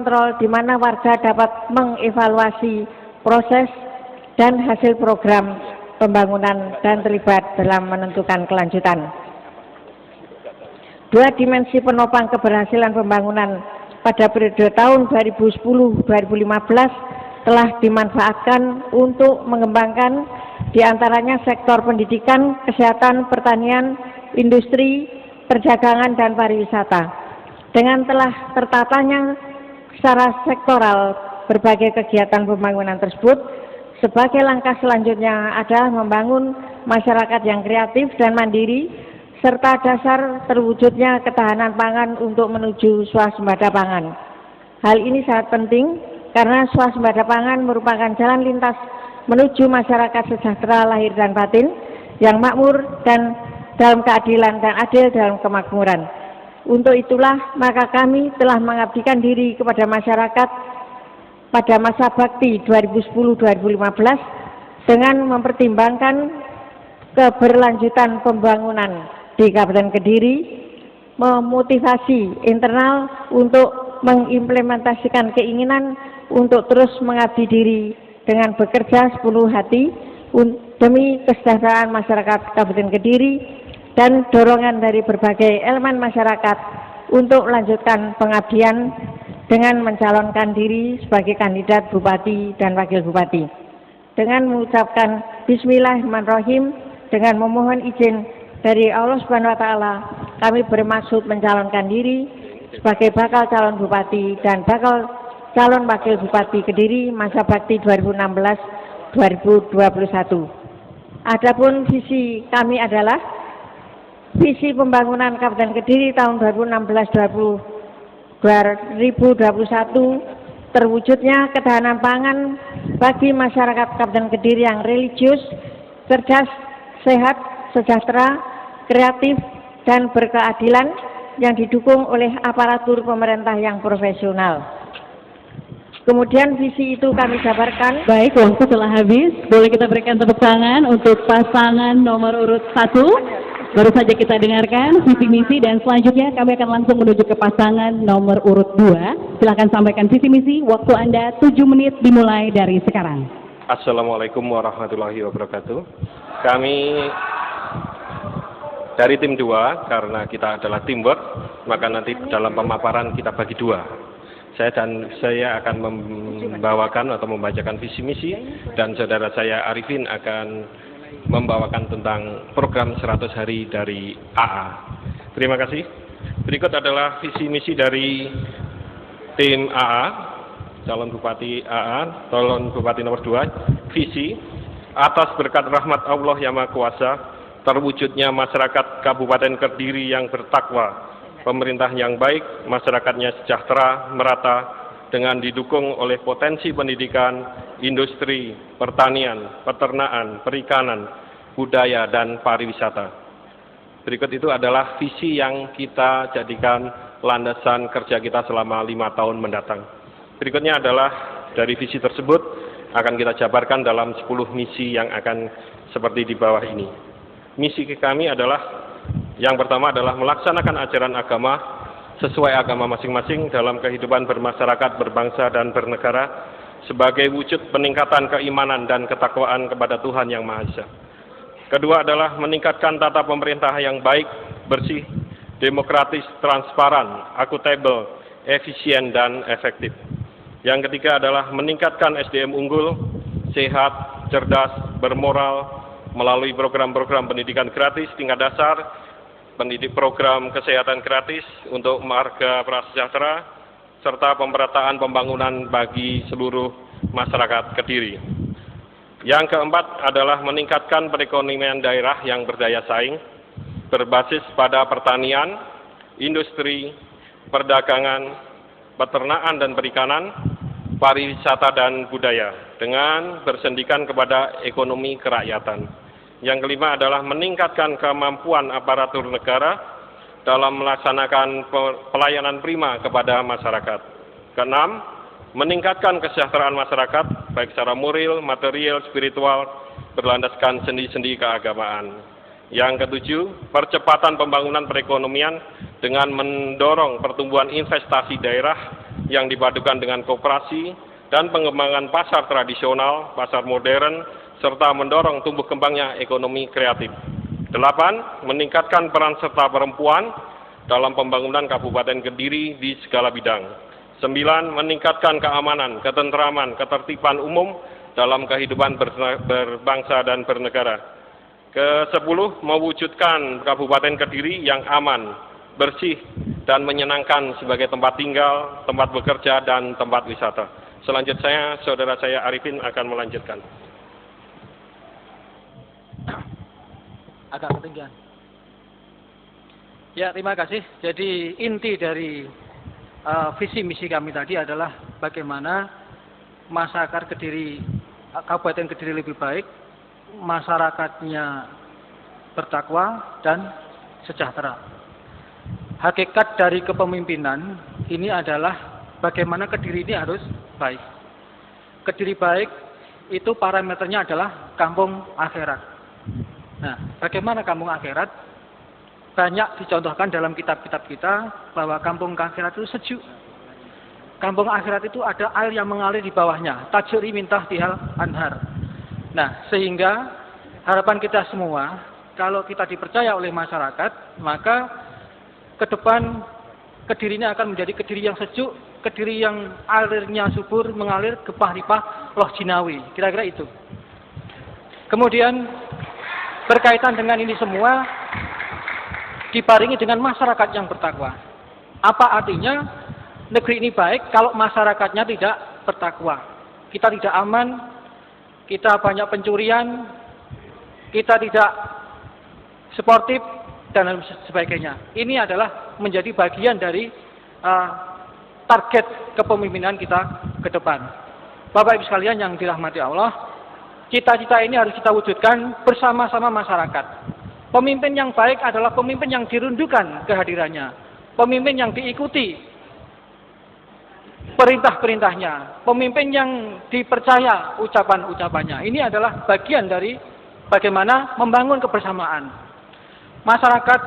kontrol di mana warga dapat mengevaluasi proses dan hasil program pembangunan dan terlibat dalam menentukan kelanjutan. Dua dimensi penopang keberhasilan pembangunan pada periode tahun 2010-2015 telah dimanfaatkan untuk mengembangkan diantaranya sektor pendidikan, kesehatan, pertanian, industri, perdagangan, dan pariwisata. Dengan telah tertatanya secara sektoral berbagai kegiatan pembangunan tersebut, sebagai langkah selanjutnya adalah membangun masyarakat yang kreatif dan mandiri, serta dasar terwujudnya ketahanan pangan untuk menuju swasembada pangan. Hal ini sangat penting karena swasembada pangan merupakan jalan lintas menuju masyarakat sejahtera lahir dan batin yang makmur dan dalam keadilan dan adil dalam kemakmuran. Untuk itulah maka kami telah mengabdikan diri kepada masyarakat pada masa bakti 2010-2015 dengan mempertimbangkan keberlanjutan pembangunan di Kabupaten Kediri, memotivasi internal untuk mengimplementasikan keinginan untuk terus mengabdi diri dengan bekerja sepenuh hati demi kesejahteraan masyarakat Kabupaten Kediri dan dorongan dari berbagai elemen masyarakat untuk melanjutkan pengabdian dengan mencalonkan diri sebagai kandidat Bupati dan Wakil Bupati. Dengan mengucapkan Bismillahirrahmanirrahim, dengan memohon izin dari Allah Subhanahu wa Ta'ala, kami bermaksud mencalonkan diri sebagai bakal calon Bupati dan bakal calon Wakil Bupati Kediri masa bakti 2016-2021. Adapun visi kami adalah visi pembangunan Kabupaten Kediri tahun 2016-2021 terwujudnya ketahanan pangan bagi masyarakat Kabupaten Kediri yang religius, cerdas, sehat, sejahtera, kreatif, dan berkeadilan yang didukung oleh aparatur pemerintah yang profesional. Kemudian visi itu kami jabarkan. Baik, waktu telah habis. Boleh kita berikan tepuk tangan untuk pasangan nomor urut 1. Baru saja kita dengarkan visi misi dan selanjutnya kami akan langsung menuju ke pasangan nomor urut 2. Silakan sampaikan visi misi. Waktu Anda 7 menit dimulai dari sekarang. Assalamualaikum warahmatullahi wabarakatuh. Kami dari tim 2, karena kita adalah teamwork, maka nanti dalam pemaparan kita bagi 2. Saya akan membawakan atau membacakan visi misi, dan saudara saya Arifin akan membawakan tentang program 100 hari dari AA. Terima kasih. Berikut adalah visi misi dari tim AA, calon Bupati AA, calon Bupati nomor 2. Visi: atas berkat rahmat Allah yang Maha Kuasa, terwujudnya masyarakat Kabupaten Kediri yang bertakwa, pemerintah yang baik, masyarakatnya sejahtera, merata, dengan didukung oleh potensi pendidikan, industri, pertanian, peternakan, perikanan, budaya, dan pariwisata. Berikut itu adalah visi yang kita jadikan landasan kerja kita selama 5 tahun mendatang. Berikutnya adalah dari visi tersebut akan kita jabarkan dalam 10 misi yang akan seperti di bawah ini. Misi kami adalah, yang pertama adalah melaksanakan ajaran agama sesuai agama masing-masing dalam kehidupan bermasyarakat, berbangsa, dan bernegara sebagai wujud peningkatan keimanan dan ketakwaan kepada Tuhan Yang Maha Esa. Kedua adalah meningkatkan tata pemerintah yang baik, bersih, demokratis, transparan, akuntabel, efisien, dan efektif. Yang ketiga adalah meningkatkan SDM unggul, sehat, cerdas, bermoral, melalui program-program pendidikan gratis tingkat dasar, program kesehatan gratis untuk warga prasejahtera, serta pemerataan pembangunan bagi seluruh masyarakat Kediri. Yang keempat adalah meningkatkan perekonomian daerah yang berdaya saing, berbasis pada pertanian, industri, perdagangan, peternakan dan perikanan, pariwisata dan budaya, dengan bersendikan kepada ekonomi kerakyatan. Yang kelima adalah meningkatkan kemampuan aparatur negara dalam melaksanakan pelayanan prima kepada masyarakat. Keenam, meningkatkan kesejahteraan masyarakat, baik secara moral, material, spiritual, berlandaskan sendi-sendi keagamaan. Yang ketujuh, percepatan pembangunan perekonomian dengan mendorong pertumbuhan investasi daerah yang dipadukan dengan koperasi dan pengembangan pasar tradisional, pasar modern, serta mendorong tumbuh kembangnya ekonomi kreatif. 8. Meningkatkan peran serta perempuan dalam pembangunan Kabupaten Kediri di segala bidang. 9. Meningkatkan keamanan, ketentraman, ketertiban umum dalam kehidupan berbangsa dan bernegara. Ke-10. Mewujudkan Kabupaten Kediri yang aman, bersih, dan menyenangkan sebagai tempat tinggal, tempat bekerja, dan tempat wisata. Selanjutnya, saudara saya Arifin akan melanjutkan. Agak ketinggian. Ya, terima kasih. Jadi inti dari visi misi kami tadi adalah bagaimana masyarakat Kediri, Kabupaten Kediri lebih baik, masyarakatnya bertakwa dan sejahtera. Hakikat dari kepemimpinan ini adalah bagaimana Kediri ini harus baik. Kediri baik itu parameternya adalah kampung akhirat. Nah, bagaimana kampung akhirat? Banyak dicontohkan dalam kitab-kitab kita bahwa kampung akhirat itu sejuk. Kampung akhirat itu ada air yang mengalir di bawahnya. Tajri min tahtihal anhar. Nah, sehingga harapan kita semua, kalau kita dipercaya oleh masyarakat, maka ke depan Kediri ini akan menjadi Kediri yang sejuk, Kediri yang alirnya subur, mengalir gepah-ripah loh jinawi. Kira-kira itu. Kemudian berkaitan dengan ini semua dibarengi dengan masyarakat yang bertakwa. Apa artinya negeri ini baik kalau masyarakatnya tidak bertakwa? Kita tidak aman, kita banyak pencurian, kita tidak sportif, dan lain sebagainya. Ini adalah menjadi bagian dari target kepemimpinan kita ke depan. Bapak Ibu sekalian yang dirahmati Allah, cita-cita ini harus kita wujudkan bersama-sama masyarakat. Pemimpin yang baik adalah pemimpin yang dirundukan kehadirannya, pemimpin yang diikuti perintah-perintahnya, pemimpin yang dipercaya ucapan-ucapannya. Ini adalah bagian dari bagaimana membangun kebersamaan. Masyarakat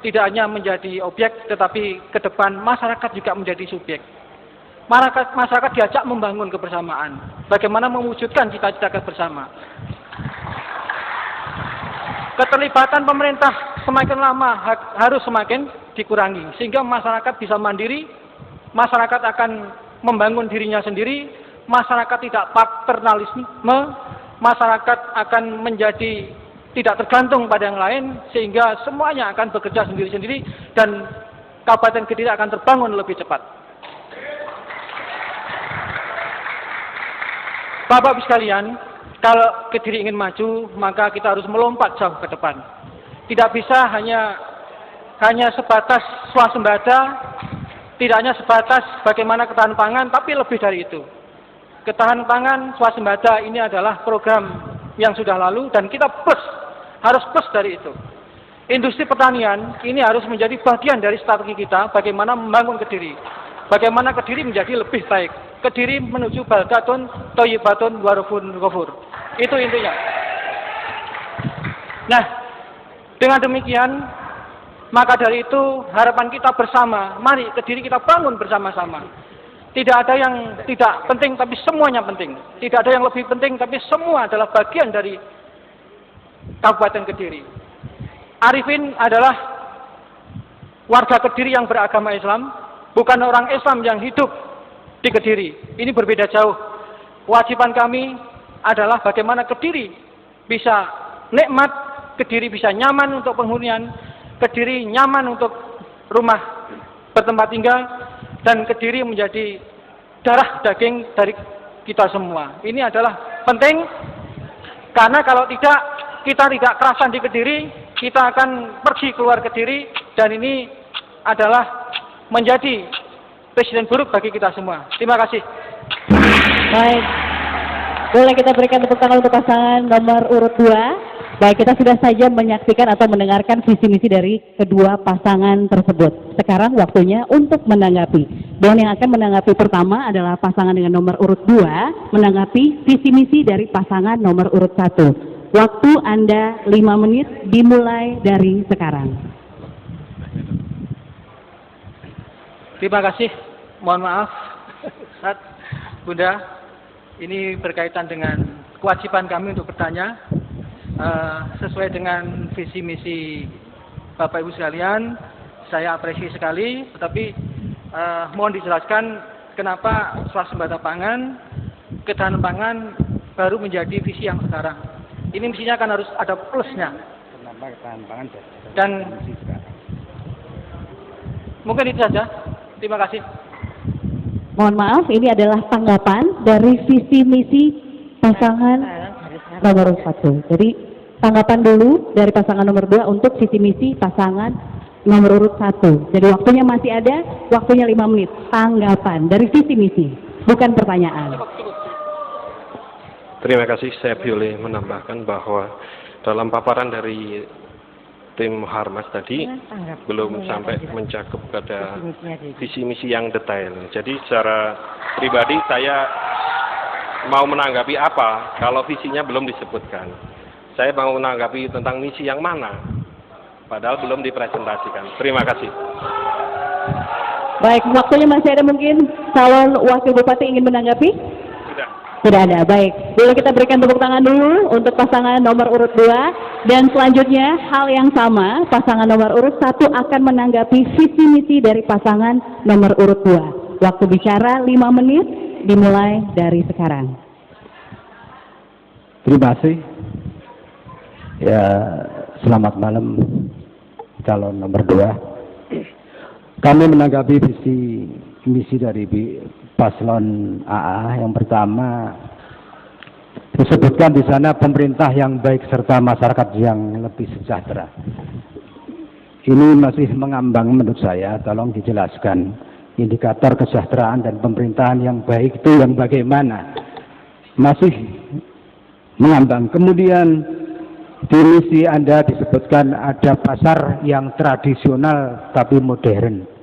tidak hanya menjadi objek, tetapi ke depan masyarakat juga menjadi subjek. Masyarakat diajak membangun kebersamaan. Bagaimana mewujudkan cita-cita bersama. Keterlibatan pemerintah semakin lama harus semakin dikurangi. Sehingga masyarakat bisa mandiri, masyarakat akan membangun dirinya sendiri, masyarakat tidak paternalisme, masyarakat akan menjadi tidak tergantung pada yang lain, sehingga semuanya akan bekerja sendiri-sendiri dan Kabupaten Kediri akan terbangun lebih cepat. Bapak Ibu sekalian, kalau Kediri ingin maju, maka kita harus melompat jauh ke depan. Tidak bisa hanya sebatas swasembada, tidak hanya sebatas bagaimana ketahanan pangan, tapi lebih dari itu. Ketahanan pangan, swasembada ini adalah program yang sudah lalu dan kita harus plus dari itu. Industri pertanian ini harus menjadi bagian dari strategi kita bagaimana membangun Kediri. Bagaimana Kediri menjadi lebih baik. Kediri menuju baldatun, thayyibatun, warufun ghafur. Itu intinya. Nah, dengan demikian, maka dari itu harapan kita bersama, mari Kediri kita bangun bersama-sama. Tidak ada yang tidak penting, tapi semuanya penting. Tidak ada yang lebih penting, tapi semua adalah bagian dari Kabupaten Kediri. Arifin adalah warga Kediri yang beragama Islam, bukan orang Islam yang hidup di Kediri. Ini berbeda jauh. Kewajiban kami adalah bagaimana Kediri bisa nikmat, Kediri bisa nyaman untuk penghunian, Kediri nyaman untuk rumah bertempat tinggal, dan Kediri menjadi darah daging dari kita semua. Ini adalah penting, karena kalau tidak, kita tidak kerasan di Kediri, kita akan pergi keluar Kediri, dan ini adalah menjadi presiden buruk bagi kita semua. Terima kasih. Baik, boleh kita berikan tepuk tangan untuk pasangan nomor urut 2. Baik, kita sudah saja menyaksikan atau mendengarkan visi misi dari kedua pasangan tersebut. Sekarang waktunya untuk menanggapi. Dan yang akan menanggapi pertama adalah pasangan dengan nomor urut 2, menanggapi visi misi dari pasangan nomor urut 1. Waktu Anda 5 menit dimulai dari sekarang. Terima kasih. Mohon maaf Ustadz, Bunda, ini berkaitan dengan kewajiban kami untuk bertanya sesuai dengan visi misi Bapak Ibu sekalian. Saya apresiasi sekali, tetapi mohon dijelaskan kenapa swasembada pangan, ketahanan pangan baru menjadi visi yang sekarang. Ini misinya kan harus ada plusnya. Dan mungkin itu saja. Terima kasih. Mohon maaf, ini adalah tanggapan dari visi misi pasangan nomor 1. Jadi tanggapan dulu dari pasangan nomor 2 untuk visi misi pasangan nomor urut 1. Jadi waktunya masih ada, waktunya 5 menit. Tanggapan dari visi misi, bukan pertanyaan. Terima kasih, saya boleh menambahkan bahwa dalam paparan dari tim Harmas tadi belum sampai mencakup pada visi misi yang detail. Jadi secara pribadi saya mau menanggapi apa kalau visinya belum disebutkan. Saya mau menanggapi tentang misi yang mana, padahal belum dipresentasikan. Terima kasih. Baik, waktunya masih ada, mungkin calon wakil bupati ingin menanggapi? Tidak ada, baik. Boleh kita berikan tepuk tangan dulu untuk pasangan nomor urut 2. Dan selanjutnya, hal yang sama, pasangan nomor urut 1 akan menanggapi visi misi dari pasangan nomor urut 2. Waktu bicara 5 menit, dimulai dari sekarang. Terima kasih. Ya, selamat malam calon nomor 2. Kami menanggapi visi misi dari paslon AA. Yang pertama disebutkan di sana pemerintah yang baik serta masyarakat yang lebih sejahtera. Ini masih mengambang menurut saya. Tolong dijelaskan indikator kesejahteraan dan pemerintahan yang baik itu yang bagaimana. Masih mengambang. Kemudian di misi Anda disebutkan ada pasar yang tradisional tapi modern.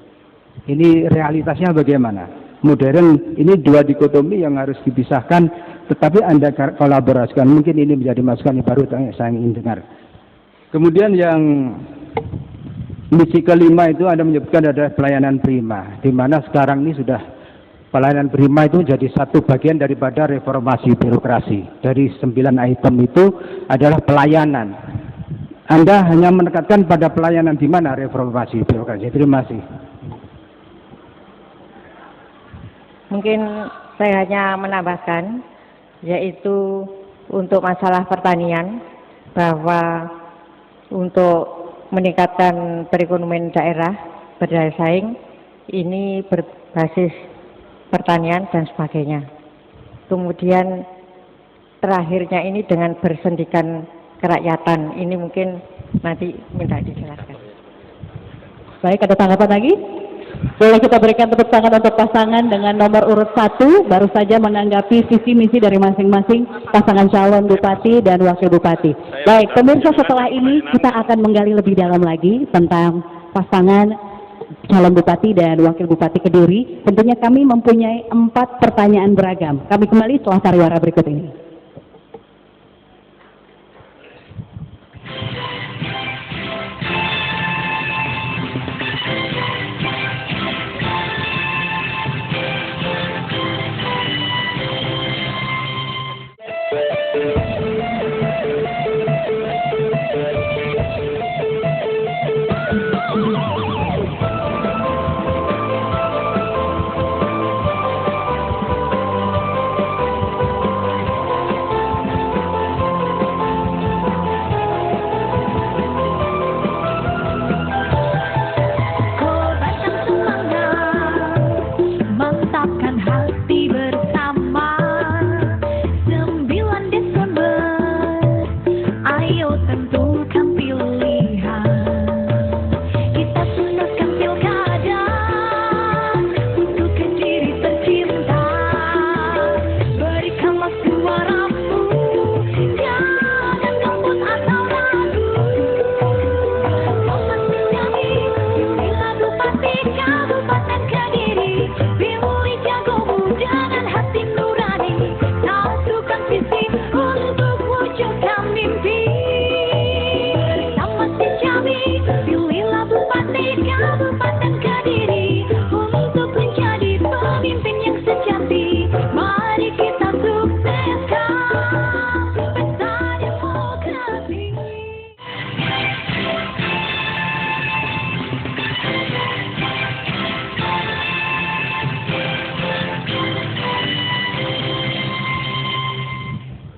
Ini realitasnya bagaimana? Modern ini dua dikotomi yang harus dipisahkan, tetapi Anda kolaborasikan. Mungkin ini menjadi masukan yang baru yang saya ingin dengar. Kemudian yang misi kelima itu Anda menyebutkan ada pelayanan prima, di mana sekarang ini sudah pelayanan prima itu jadi satu bagian daripada reformasi birokrasi. Dari 9 item itu adalah pelayanan. Anda hanya menekankan pada pelayanan, di mana reformasi birokrasi. Terima kasih. Mungkin saya hanya menambahkan, yaitu untuk masalah pertanian, bahwa untuk meningkatkan perekonomian daerah berdaya saing, ini berbasis pertanian dan sebagainya. Kemudian terakhirnya ini dengan bersendikan kerakyatan, ini mungkin nanti minta dijelaskan. Baik, ada tanggapan lagi? Boleh kita berikan tepuk tangan untuk pasangan dengan nomor urut 1, baru saja menanggapi visi misi dari masing-masing pasangan calon bupati dan wakil bupati. Baik, pemirsa, setelah ini kita akan menggali lebih dalam lagi tentang pasangan calon bupati dan wakil bupati Kediri. Tentunya kami mempunyai 4 pertanyaan beragam. Kami kembali setelah pariwara berikut ini.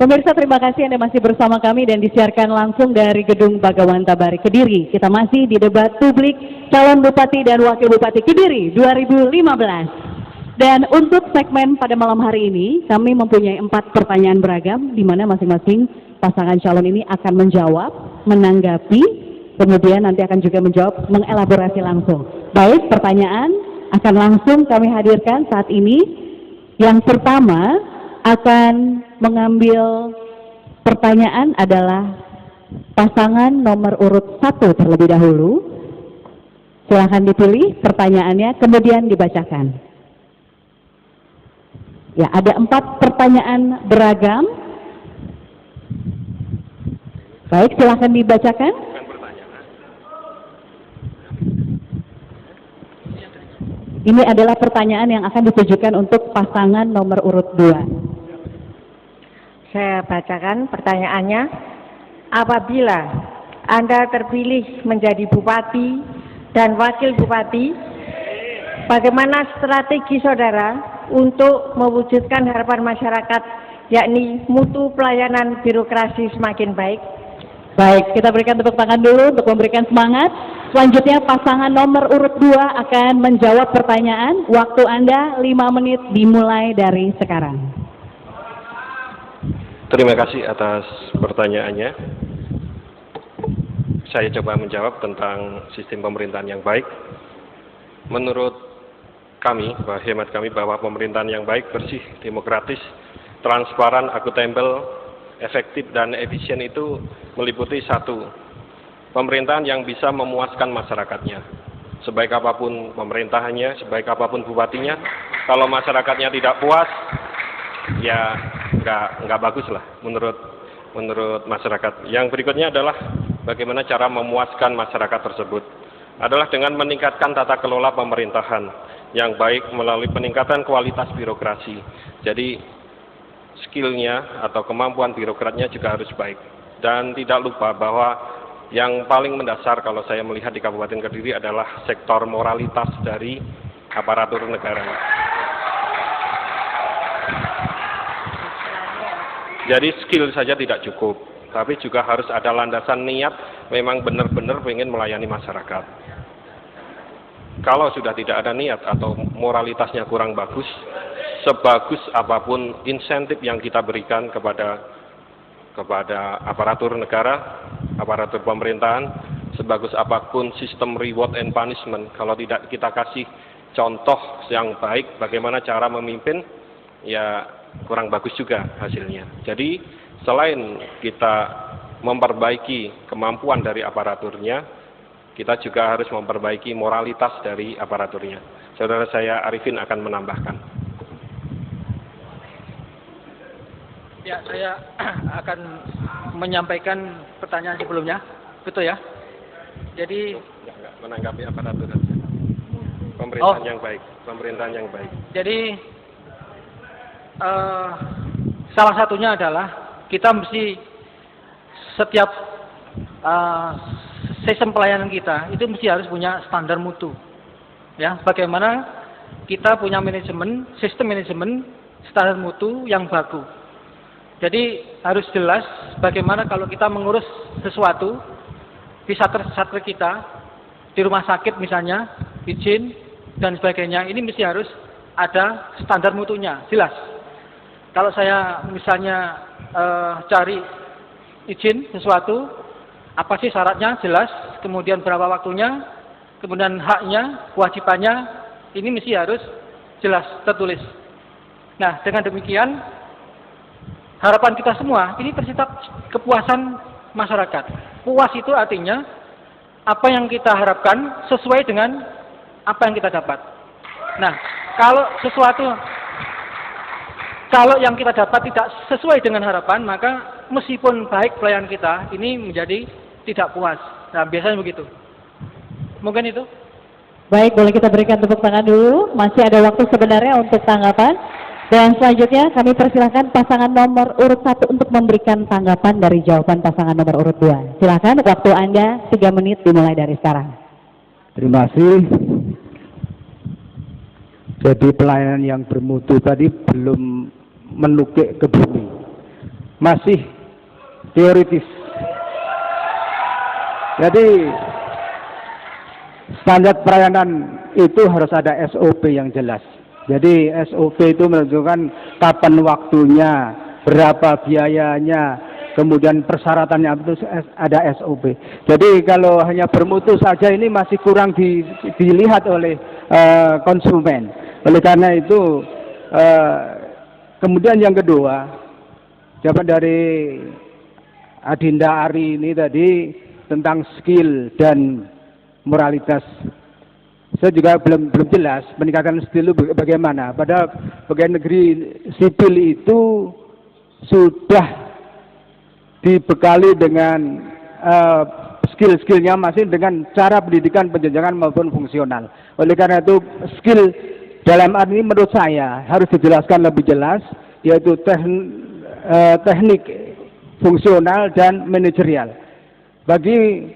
Pemirsa, terima kasih Anda masih bersama kami dan disiarkan langsung dari Gedung Bagawan Tabari Kediri. Kita masih di debat publik calon Bupati dan Wakil Bupati Kediri 2015. Dan untuk segmen pada malam hari ini, kami mempunyai 4 pertanyaan beragam, di mana masing-masing pasangan calon ini akan menjawab, menanggapi, kemudian nanti akan juga menjawab, mengelaborasi langsung. Baik, pertanyaan akan langsung kami hadirkan saat ini. Yang pertama akan mengambil pertanyaan adalah pasangan nomor urut 1 terlebih dahulu. Silahkan dipilih pertanyaannya, kemudian dibacakan. Ya, ada 4 pertanyaan beragam. Baik, silahkan dibacakan. Ini adalah pertanyaan yang akan ditujukan untuk pasangan nomor urut 2. Saya bacakan pertanyaannya. Apabila Anda terpilih menjadi bupati dan wakil bupati, bagaimana strategi saudara untuk mewujudkan harapan masyarakat, yakni mutu pelayanan birokrasi semakin baik? Baik, kita berikan tepuk tangan dulu untuk memberikan semangat. Selanjutnya pasangan nomor urut 2 akan menjawab pertanyaan. Waktu Anda 5 menit dimulai dari sekarang. Terima kasih atas pertanyaannya. Saya coba menjawab tentang sistem pemerintahan yang baik. Menurut kami, hemat kami, bahwa pemerintahan yang baik, bersih, demokratis, transparan, akuntabel, efektif, dan efisien itu meliputi 1, pemerintahan yang bisa memuaskan masyarakatnya. Sebaik apapun pemerintahannya, sebaik apapun bupatinya, kalau masyarakatnya tidak puas, ya nggak bagus lah menurut masyarakat. Yang berikutnya adalah bagaimana cara memuaskan masyarakat tersebut. Adalah dengan meningkatkan tata kelola pemerintahan yang baik melalui peningkatan kualitas birokrasi. Jadi skillnya atau kemampuan birokratnya juga harus baik. Dan tidak lupa bahwa yang paling mendasar kalau saya melihat di Kabupaten Kediri adalah sektor moralitas dari aparatur negara. Jadi skill saja tidak cukup, tapi juga harus ada landasan niat memang benar-benar ingin melayani masyarakat. Kalau sudah tidak ada niat atau moralitasnya kurang bagus, sebagus apapun insentif yang kita berikan kepada aparatur negara, aparatur pemerintahan, sebagus apapun sistem reward and punishment, kalau tidak kita kasih contoh yang baik bagaimana cara memimpin, ya kurang bagus juga hasilnya. Jadi selain kita memperbaiki kemampuan dari aparaturnya, kita juga harus memperbaiki moralitas dari aparaturnya. Saudara saya Arifin akan menambahkan. Ya, saya akan menyampaikan pertanyaan sebelumnya, betul ya? Jadi Enggak, menanggapi aparatur saja. Pemerintahan yang baik, pemerintahan yang baik. Jadi salah satunya adalah kita mesti setiap sistem pelayanan kita itu mesti harus punya standar mutu. Ya, bagaimana kita punya manajemen, sistem manajemen standar mutu yang baku. Jadi harus jelas bagaimana kalau kita mengurus sesuatu di satker kita, di rumah sakit misalnya, izin dan sebagainya, ini mesti harus ada standar mutunya, jelas. Kalau saya misalnya cari izin sesuatu, apa sih syaratnya, jelas, kemudian berapa waktunya, kemudian haknya, kewajibannya, ini mesti harus jelas, tertulis. Nah, dengan demikian, harapan kita semua ini bersifat kepuasan masyarakat. Puas itu artinya apa yang kita harapkan sesuai dengan apa yang kita dapat. Nah, kalau yang kita dapat tidak sesuai dengan harapan, maka meskipun baik pelayanan kita ini menjadi tidak puas. Nah, biasanya begitu. Mungkin itu. Baik, boleh kita berikan tepuk tangan dulu. Masih ada waktu sebenarnya untuk tanggapan. Dan selanjutnya kami persilahkan pasangan nomor urut 1 untuk memberikan tanggapan dari jawaban pasangan nomor urut 2. Silakan, waktu Anda 3 menit dimulai dari sekarang. Terima kasih. Jadi pelayanan yang bermutu tadi belum menukik ke bumi. masih teoritis. Jadi standar pelayanan itu harus ada SOP yang jelas. Jadi SOP itu menentukan kapan waktunya, berapa biayanya, kemudian persyaratannya itu ada SOP. Jadi kalau hanya bermutu saja ini masih kurang dilihat oleh konsumen. Oleh karena itu, kemudian yang kedua, jawaban dari Adinda Ari ini tadi tentang skill dan moralitas. Saya juga belum jelas meningkatkan skill itu bagaimana. Padahal pegawai negeri sipil itu sudah dibekali dengan skill-skillnya masing dengan cara pendidikan penjenjangan maupun fungsional. Oleh karena itu skill dalam arti ini menurut saya harus dijelaskan lebih jelas, yaitu teknik fungsional dan manajerial. Bagi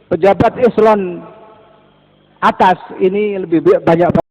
pejabat eselon atas ini lebih banyak